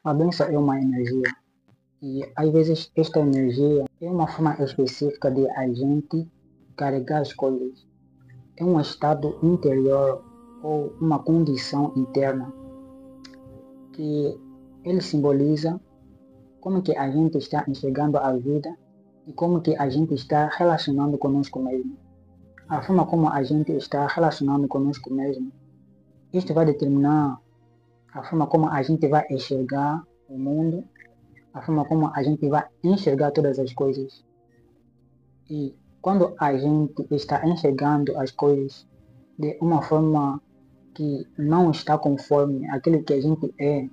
A doença é uma energia e às vezes esta energia é uma forma específica de a gente carregar as coisas. É um estado interior ou uma condição interna que ele simboliza como que a gente está enxergando a vida e como que a gente está relacionando conosco mesmo. A forma como a gente está relacionando conosco mesmo, isto vai determinar a forma como a gente vai enxergar o mundo, a forma como a gente vai enxergar todas as coisas. E quando a gente está enxergando as coisas de uma forma que não está conforme aquilo que a gente é,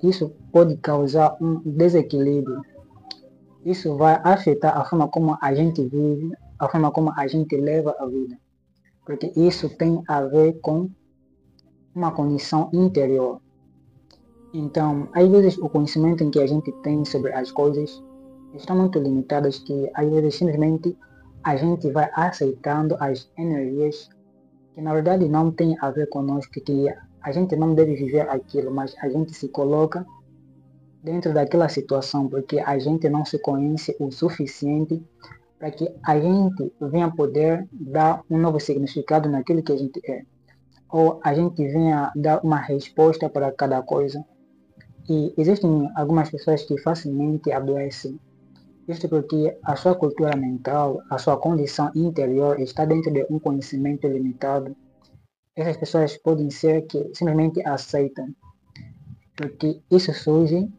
isso pode causar um desequilíbrio. Isso vai afetar a forma como a gente vive, a forma como a gente leva a vida. Porque isso tem a ver com uma condição interior. Então, às vezes o conhecimento em que a gente tem sobre as coisas estão muito limitadas que às vezes simplesmente a gente vai aceitando as energias que na verdade não tem a ver conosco, que a gente não deve viver aquilo, mas a gente se coloca dentro daquela situação porque a gente não se conhece o suficiente para que a gente venha poder dar um novo significado naquilo que a gente é. Ou a gente venha dar uma resposta para cada coisa. E existem algumas pessoas que facilmente adoecem. Isto porque a sua cultura mental, a sua condição interior está dentro de um conhecimento limitado. Essas pessoas podem ser que simplesmente aceitam, porque isso surge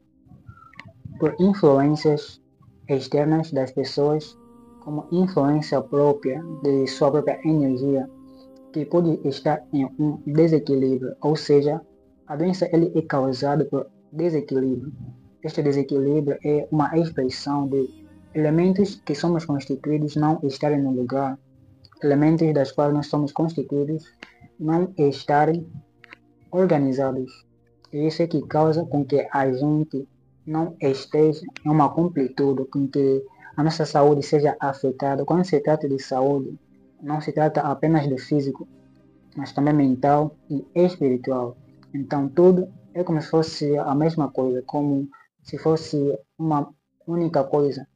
por influências externas das pessoas, como influência própria de sua própria energia, que pode estar em um desequilíbrio, ou seja, a doença ele é causada por desequilíbrio. Este desequilíbrio é uma expressão de elementos que somos constituídos não estarem no lugar, elementos das quais nós somos constituídos não estarem organizados. E isso é que causa com que a gente não esteja em uma completude, com que a nossa saúde seja afetada. Quando se trata de saúde, não se trata apenas do físico, mas também mental e espiritual. Então tudo é como se fosse a mesma coisa, como se fosse uma única coisa.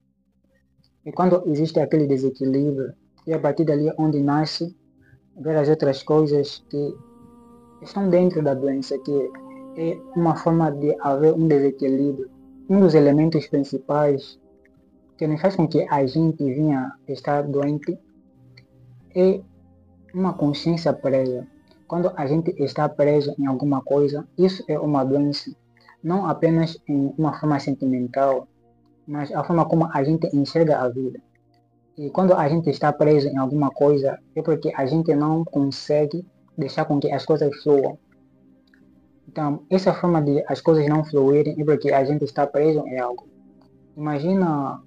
E quando existe aquele desequilíbrio, é a partir dali onde nasce várias outras coisas que estão dentro da doença, que é uma forma de haver um desequilíbrio. Um dos elementos principais que nos faz com que a gente venha estar doente é uma consciência presa. Quando a gente está preso em alguma coisa, isso é uma doença. Não apenas em uma forma sentimental, mas a forma como a gente enxerga a vida. E quando a gente está preso em alguma coisa, é porque a gente não consegue deixar com que as coisas fluam. Então, essa forma de as coisas não fluírem é porque a gente está preso em algo. Imagina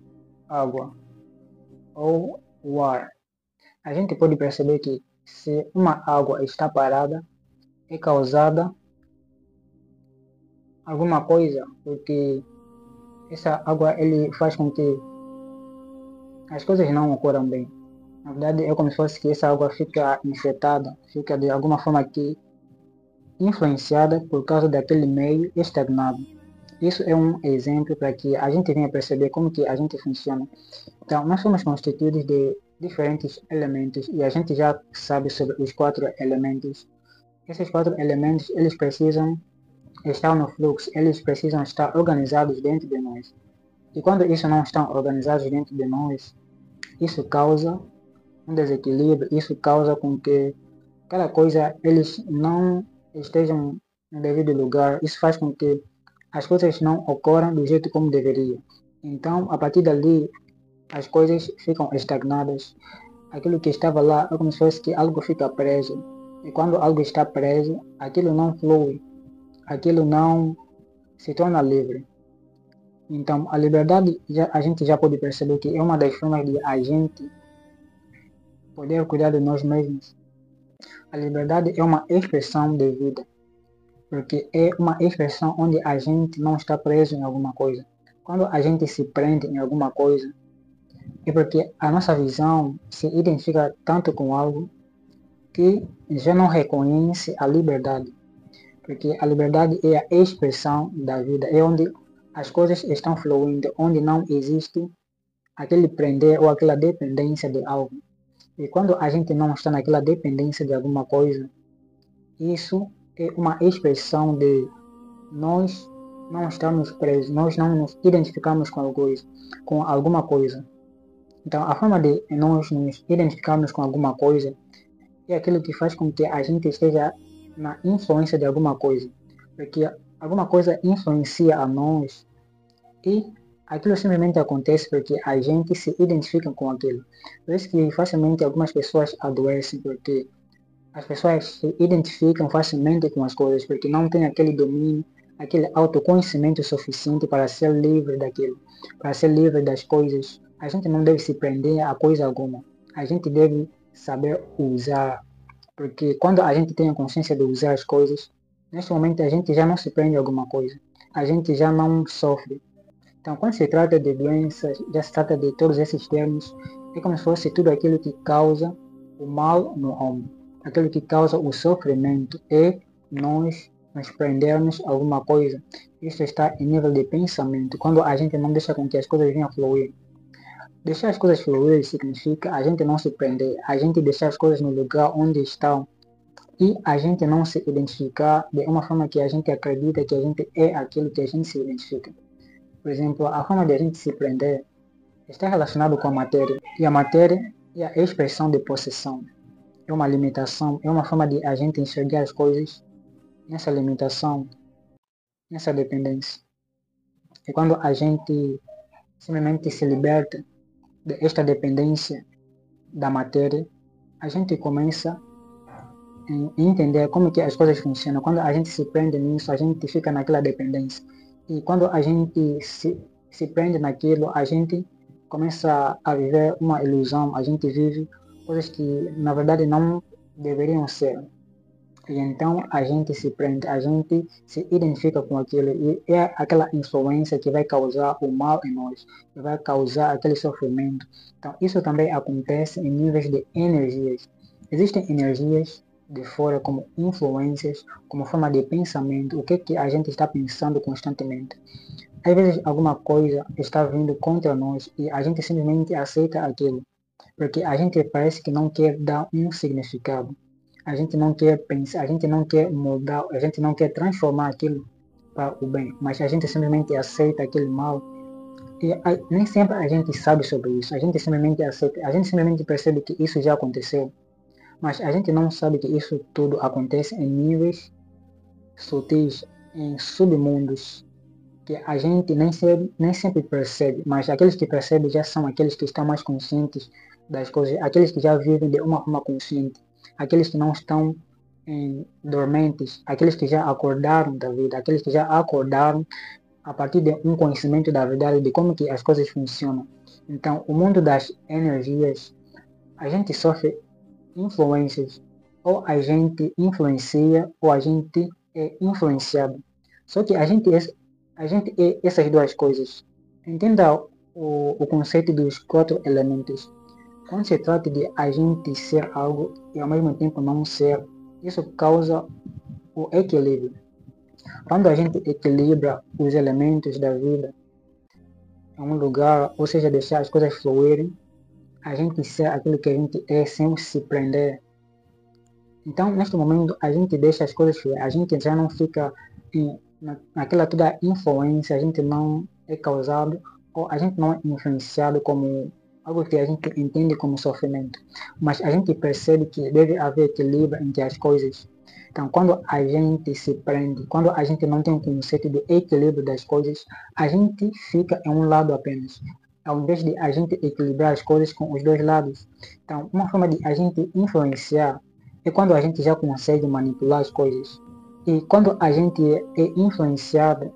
água ou o ar. A gente pode perceber que se uma água está parada, é causada alguma coisa, porque essa água ele faz com que as coisas não ocorram bem. Na verdade, é como se fosse que essa água fica infectada, fica de alguma forma aqui influenciada por causa daquele meio estagnado. Isso é um exemplo para que a gente venha perceber como que a gente funciona. Então, nós somos constituídos de diferentes elementos e a gente já sabe sobre os 4 elementos. Esses 4 elementos, eles precisam estar no fluxo, eles precisam estar organizados dentro de nós. E quando isso não está organizado dentro de nós, isso causa um desequilíbrio, isso causa com que cada coisa eles não estejam no devido lugar, isso faz com que as coisas não ocorram do jeito como deveria. Então, a partir dali, as coisas ficam estagnadas. Aquilo que estava lá é como se fosse que algo fica preso. E quando algo está preso, aquilo não flui, aquilo não se torna livre. Então, a liberdade, a gente já pode perceber que é uma das formas de a gente poder cuidar de nós mesmos. A liberdade é uma expressão de vida, porque é uma expressão onde a gente não está preso em alguma coisa. Quando a gente se prende em alguma coisa, é porque a nossa visão se identifica tanto com algo que já não reconhece a liberdade. Porque a liberdade é a expressão da vida, é onde as coisas estão fluindo, onde não existe aquele prender ou aquela dependência de algo. E quando a gente não está naquela dependência de alguma coisa, isso é uma expressão de nós não estamos presos, nós não nos identificamos com alguma coisa. Então, a forma de nós nos identificarmos com alguma coisa é aquilo que faz com que a gente esteja na influência de alguma coisa. Porque alguma coisa influencia a nós e aquilo simplesmente acontece porque a gente se identifica com aquilo. Por isso que facilmente algumas pessoas adoecem, porque as pessoas se identificam facilmente com as coisas, porque não têm aquele domínio, aquele autoconhecimento suficiente para ser livre daquilo, para ser livre das coisas. A gente não deve se prender a coisa alguma. A gente deve saber usar, porque quando a gente tem a consciência de usar as coisas, neste momento a gente já não se prende a alguma coisa. A gente já não sofre. Então, quando se trata de doenças, já se trata de todos esses termos, é como se fosse tudo aquilo que causa o mal no homem. Aquilo que causa o sofrimento é nós nos prendermos a alguma coisa. Isso está em nível de pensamento, quando a gente não deixa com que as coisas venham fluir. Deixar as coisas fluir significa a gente não se prender, a gente deixar as coisas no lugar onde estão e a gente não se identificar de uma forma que a gente acredita que a gente é aquilo que a gente se identifica. Por exemplo, a forma de a gente se prender está relacionado com a matéria. E a matéria é a expressão de possessão. É uma limitação, é uma forma de a gente enxergar as coisas nessa limitação, nessa dependência. E quando a gente simplesmente se liberta desta dependência da matéria, a gente começa a entender como que as coisas funcionam. Quando a gente se prende nisso, a gente fica naquela dependência. E quando a gente se prende naquilo, a gente começa a viver uma ilusão, a gente vive coisas que na verdade não deveriam ser. E então a gente se prende, a gente se identifica com aquilo e é aquela influência que vai causar o mal em nós, que vai causar aquele sofrimento. Então isso também acontece em níveis de energias. Existem energias de fora como influências, como forma de pensamento, o que a gente está pensando constantemente. Às vezes alguma coisa está vindo contra nós e a gente simplesmente aceita aquilo, porque a gente parece que não quer dar um significado. A gente não quer pensar, a gente não quer mudar, a gente não quer transformar aquilo para o bem, mas a gente simplesmente aceita aquele mal. E nem sempre a gente sabe sobre isso, a gente simplesmente aceita, a gente simplesmente percebe que isso já aconteceu, mas a gente não sabe que isso tudo acontece em níveis sutis, em submundos, que a gente nem sempre percebe, mas aqueles que percebem já são aqueles que estão mais conscientes das coisas, aqueles que já vivem de uma forma consciente, aqueles que não estão dormentes, aqueles que já acordaram da vida, aqueles que já acordaram a partir de um conhecimento da verdade de como que as coisas funcionam. Então, o mundo das energias, a gente sofre influências, ou a gente influencia ou a gente é influenciado. Só que a gente é essas duas coisas. Entenda o conceito dos 4 elementos. Quando se trata de a gente ser algo e ao mesmo tempo não ser, isso causa o equilíbrio. Quando a gente equilibra os elementos da vida em um lugar, ou seja, deixar as coisas fluírem, a gente ser aquilo que a gente é sem se prender. Então, neste momento, a gente deixa as coisas fluir, a gente já não fica naquela toda influência, a gente não é causado, ou a gente não é influenciado como algo que a gente entende como sofrimento. Mas a gente percebe que deve haver equilíbrio entre as coisas. Então, quando a gente se prende, quando a gente não tem o conceito de equilíbrio das coisas, a gente fica em um lado apenas, ao invés de a gente equilibrar as coisas com os dois lados. Então, uma forma de a gente influenciar é quando a gente já consegue manipular as coisas. E quando a gente é influenciado,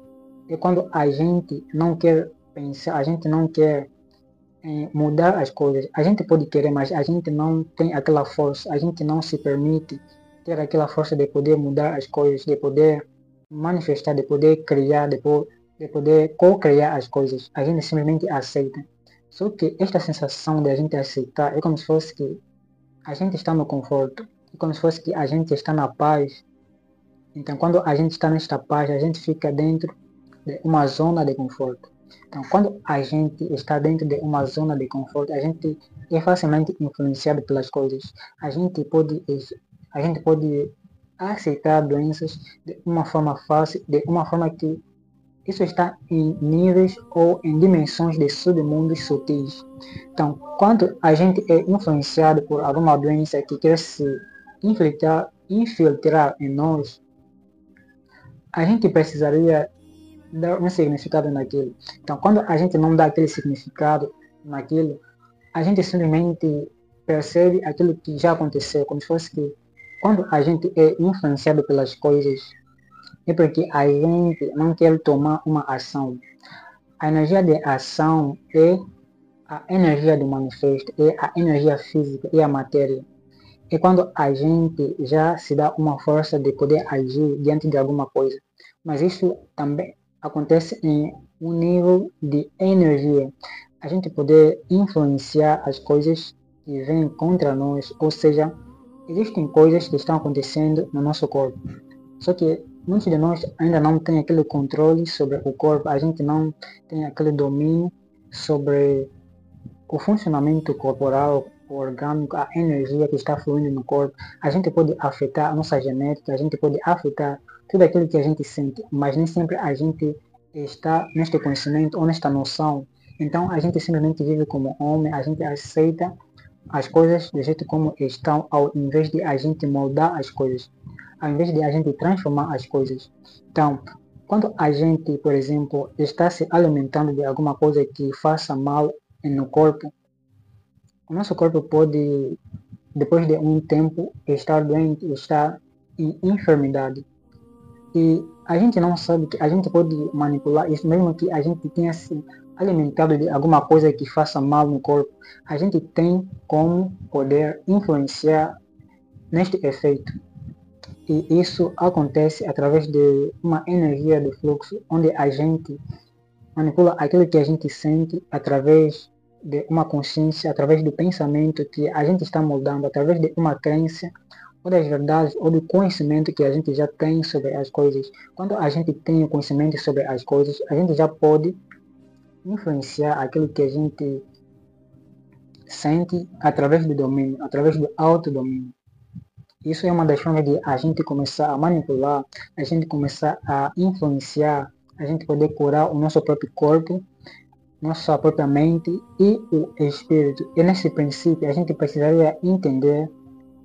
é quando a gente não quer pensar, a gente não quer mudar as coisas. A gente pode querer, mas a gente não tem aquela força, a gente não se permite ter aquela força de poder mudar as coisas, de poder manifestar, de poder criar, de poder co-criar as coisas. A gente simplesmente aceita. Só que esta sensação de a gente aceitar é como se fosse que a gente está no conforto, é como se fosse que a gente está na paz. Então, quando a gente está nesta paz, a gente fica dentro de uma zona de conforto. Então, quando a gente está dentro de uma zona de conforto, a gente é facilmente influenciado pelas coisas. A gente pode, a gente pode aceitar doenças de uma forma fácil, de uma forma que isso está em níveis ou em dimensões de submundos sutis. Então, quando a gente é influenciado por alguma doença que quer se infiltrar em nós, a gente precisaria dar um significado naquilo. Então, quando a gente não dá aquele significado naquilo, a gente simplesmente percebe aquilo que já aconteceu, como se fosse que quando a gente é influenciado pelas coisas, é porque a gente não quer tomar uma ação. A energia de ação é a energia do manifesto, é a energia física, é a matéria. É quando a gente já se dá uma força de poder agir diante de alguma coisa. Mas isso também acontece em um nível de energia. A gente poder influenciar as coisas que vêm contra nós, ou seja, existem coisas que estão acontecendo no nosso corpo. Só que muitos de nós ainda não têm aquele controle sobre o corpo, a gente não tem aquele domínio sobre o funcionamento corporal, orgânico, a energia que está fluindo no corpo. A gente pode afetar a nossa genética, a gente pode afetar tudo aquilo que a gente sente, mas nem sempre a gente está neste conhecimento ou nesta noção. Então a gente simplesmente vive como homem, a gente aceita as coisas do jeito como estão, ao invés de a gente moldar as coisas, ao invés de a gente transformar as coisas. Então, quando a gente, por exemplo, está se alimentando de alguma coisa que faça mal no corpo, o nosso corpo pode, depois de um tempo, estar doente, estar em enfermidade. E a gente não sabe que a gente pode manipular isso, mesmo que a gente tenha se alimentado de alguma coisa que faça mal no corpo. A gente tem como poder influenciar neste efeito. E isso acontece através de uma energia de fluxo, onde a gente manipula aquilo que a gente sente através de uma consciência, através do pensamento que a gente está moldando, através de uma crença, ou das verdades, ou do conhecimento que a gente já tem sobre as coisas. Quando a gente tem o conhecimento sobre as coisas, a gente já pode influenciar aquilo que a gente sente através do domínio, através do autodomínio. Isso é uma das formas de a gente começar a manipular, a gente começar a influenciar, a gente poder curar o nosso próprio corpo, nossa própria mente e o espírito. E nesse princípio a gente precisaria entender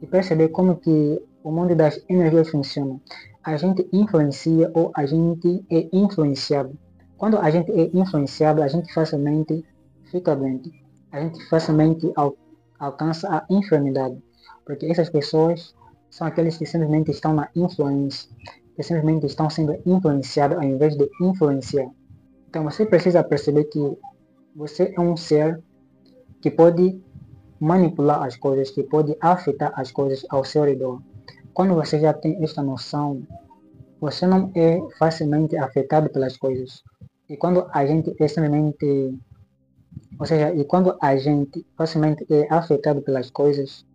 e perceber como que o mundo das energias funciona. A gente influencia ou a gente é influenciado. Quando a gente é influenciado, a gente facilmente fica doente. A gente facilmente alcança a enfermidade. Porque essas pessoas são aqueles que simplesmente estão na influência, que simplesmente estão sendo influenciados ao invés de influenciar. Então você precisa perceber que você é um ser que pode manipular as coisas, que pode afetar as coisas ao seu redor. Quando você já tem esta noção, você não é facilmente afetado pelas coisas. E quando a gente é simplesmente, ou seja, e quando a gente facilmente é afetado pelas coisas,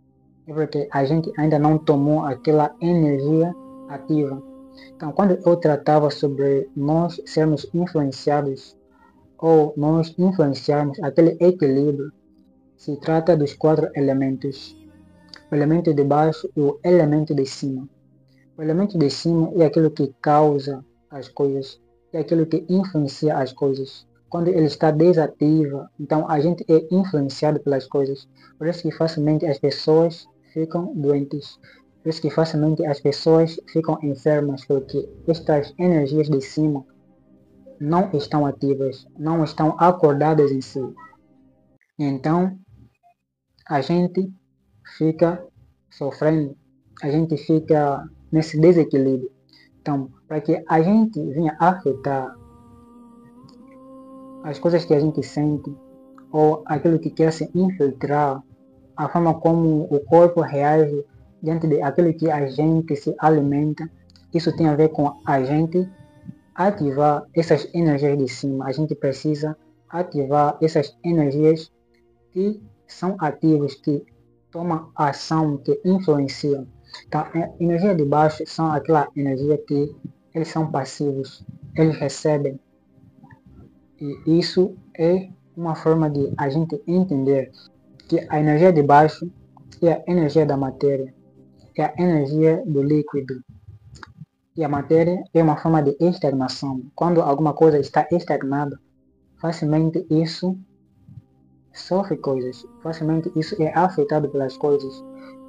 é porque a gente ainda não tomou aquela energia ativa. Então, quando eu tratava sobre nós sermos influenciados ou nós influenciarmos aquele equilíbrio, se trata dos 4 elementos: o elemento de baixo e o elemento de cima. O elemento de cima é aquilo que causa as coisas, é aquilo que influencia as coisas. Quando ele está desativo, então a gente é influenciado pelas coisas. Por isso que facilmente as pessoas ficam doentes. Por isso que facilmente as pessoas ficam enfermas, porque estas energias de cima não estão ativas, não estão acordadas em si. Então, a gente fica sofrendo, a gente fica nesse desequilíbrio. Então, para que a gente venha afetar as coisas que a gente sente ou aquilo que quer se infiltrar, a forma como o corpo reage diante de aquilo que a gente se alimenta, isso tem a ver com a gente ativar essas energias de cima. A gente precisa ativar essas energias que são ativas, que tomam ação, que influenciam. Então, a energia de baixo são aquela energia que eles são passivos, eles recebem. E isso é uma forma de a gente entender que a energia de baixo é a energia da matéria, é a energia do líquido. E a matéria é uma forma de estagnação. Quando alguma coisa está estagnada, facilmente isso sofre coisas, facilmente isso é afetado pelas coisas.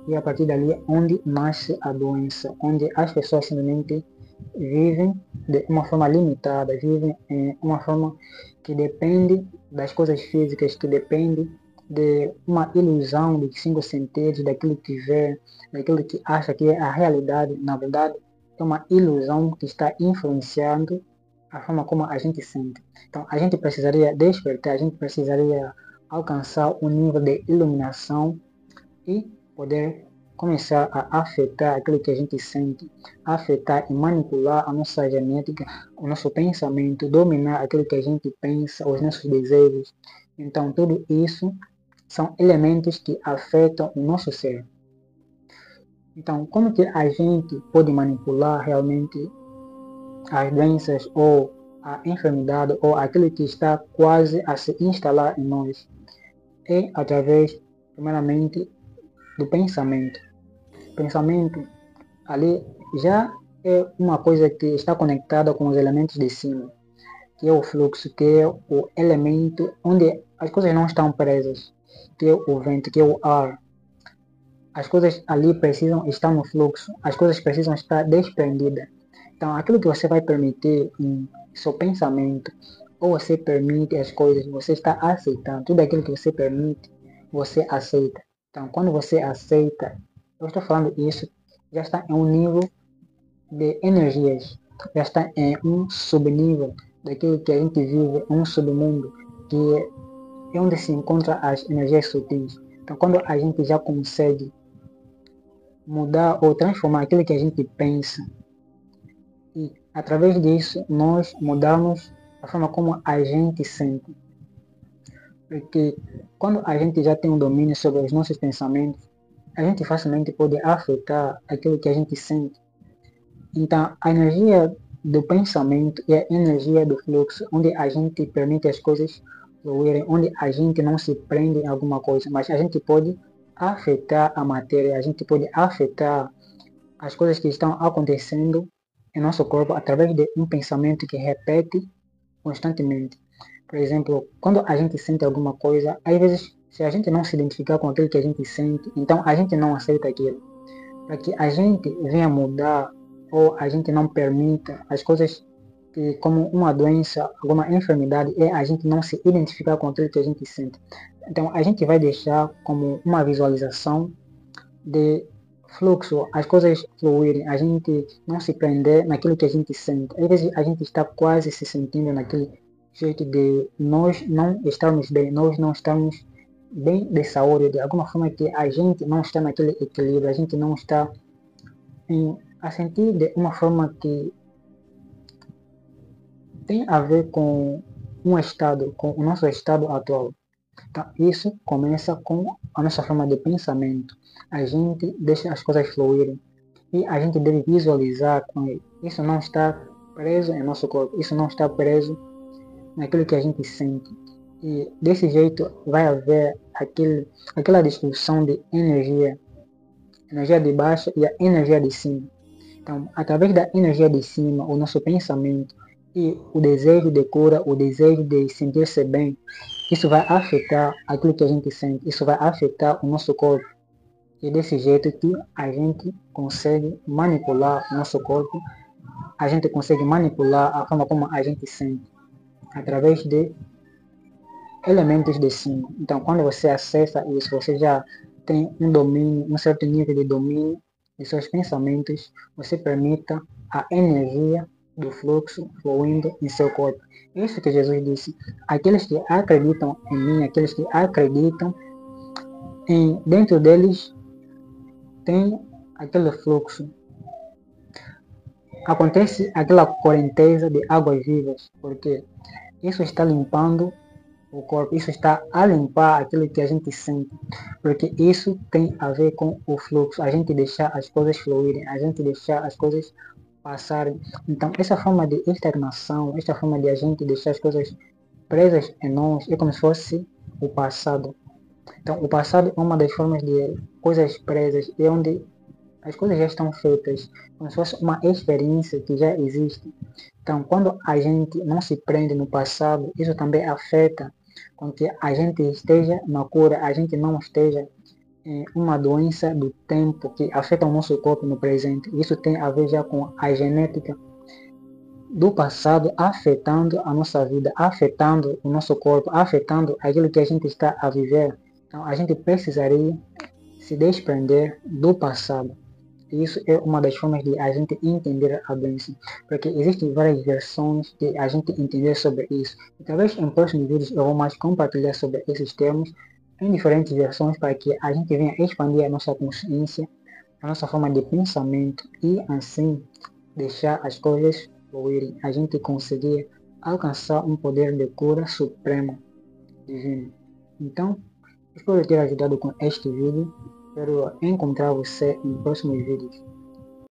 E a partir dali é onde nasce a doença, onde as pessoas simplesmente vivem de uma forma limitada, vivem em uma forma que depende das coisas físicas, que depende de uma ilusão de 5 sentidos, daquilo que vê, daquilo que acha que é a realidade. Na verdade, é uma ilusão que está influenciando a forma como a gente sente. Então, a gente precisaria despertar, a gente precisaria alcançar um nível de iluminação e poder começar a afetar aquilo que a gente sente, afetar e manipular a nossa genética, o nosso pensamento, dominar aquilo que a gente pensa, os nossos desejos. Então, tudo isso são elementos que afetam o nosso ser. Então, como que a gente pode manipular realmente as doenças ou a enfermidade ou aquilo que está quase a se instalar em nós? É através, primeiramente, do pensamento. Pensamento ali já é uma coisa que está conectada com os elementos de cima, que é o fluxo, que é o elemento onde as coisas não estão presas, que é o vento, que é o ar. As coisas ali precisam estar no fluxo, as coisas precisam estar desprendidas. Então, aquilo que você vai permitir em seu pensamento, ou você permite as coisas, você está aceitando. Tudo aquilo que você permite, você aceita. Então, quando você aceita, eu estou falando isso, já está em um nível de energias, já está em um subnível daquilo que a gente vive, um submundo, que é onde se encontram as energias sutis. Então, quando a gente já consegue mudar ou transformar aquilo que a gente pensa, e através disso nós mudarmos a forma como a gente sente. Porque quando a gente já tem um domínio sobre os nossos pensamentos, a gente facilmente pode afetar aquilo que a gente sente. Então, a energia do pensamento é a energia do fluxo, onde a gente permite as coisas fluírem, onde a gente não se prende em alguma coisa, mas a gente pode afetar a matéria, a gente pode afetar as coisas que estão acontecendo em nosso corpo através de um pensamento que repete constantemente. Por exemplo, quando a gente sente alguma coisa, às vezes, se a gente não se identificar com aquilo que a gente sente, então a gente não aceita aquilo. Para que a gente venha mudar ou a gente não permita as coisas que, como uma doença, alguma enfermidade, é a gente não se identificar com aquilo que a gente sente. Então, a gente vai deixar como uma visualização de fluxo, as coisas fluírem, a gente não se prender naquilo que a gente sente. Às vezes a gente está quase se sentindo naquele jeito de nós não estarmos bem, nós não estamos bem de saúde, de alguma forma que a gente não está naquele equilíbrio, a gente não está a sentir de uma forma que tem a ver com um estado, com o nosso estado atual. Então, isso começa com a nossa forma de pensamento. A gente deixa as coisas fluírem e a gente deve visualizar com ele. Isso não está preso em nosso corpo, isso não está preso naquilo que a gente sente. E desse jeito vai haver aquela discussão de energia, energia de baixo e a energia de cima. Então, através da energia de cima, o nosso pensamento e o desejo de cura, o desejo de sentir-se bem, isso vai afetar aquilo que a gente sente, isso vai afetar o nosso corpo. E desse jeito que a gente consegue manipular o nosso corpo, a gente consegue manipular a forma como a gente sente, através de elementos de cima. Então, quando você acessa isso, você já tem um domínio, um certo nível de domínio de seus pensamentos, você permita a energia do fluxo fluindo em seu corpo. Isso que Jesus disse, aqueles que acreditam em mim, aqueles que acreditam em dentro deles tem aquele fluxo. Acontece aquela correnteza de águas vivas, porque isso está limpando o corpo, isso está a limpar aquilo que a gente sente, porque isso tem a ver com o fluxo, a gente deixar as coisas fluírem, a gente deixar as coisas passarem. Então, essa forma de estagnação, esta forma de a gente deixar as coisas presas em nós, é como se fosse o passado. Então, o passado é uma das formas de coisas presas, é onde as coisas já estão feitas, como se fosse uma experiência que já existe. Então, quando a gente não se prende no passado, isso também afeta com que a gente esteja na cura, a gente não esteja em uma doença do tempo que afeta o nosso corpo no presente. Isso tem a ver já com a genética do passado afetando a nossa vida, afetando o nosso corpo, afetando aquilo que a gente está a viver. Então, a gente precisaria se desprender do passado. Isso é uma das formas de a gente entender a doença, porque existem várias versões de a gente entender sobre isso. E talvez em próximos vídeos eu vou mais compartilhar sobre esses termos em diferentes versões para que a gente venha expandir a nossa consciência, a nossa forma de pensamento e assim deixar as coisas fluírem, a gente conseguir alcançar um poder de cura supremo, divino. Então, espero ter ajudado com este vídeo. Espero encontrar você em próximos vídeos.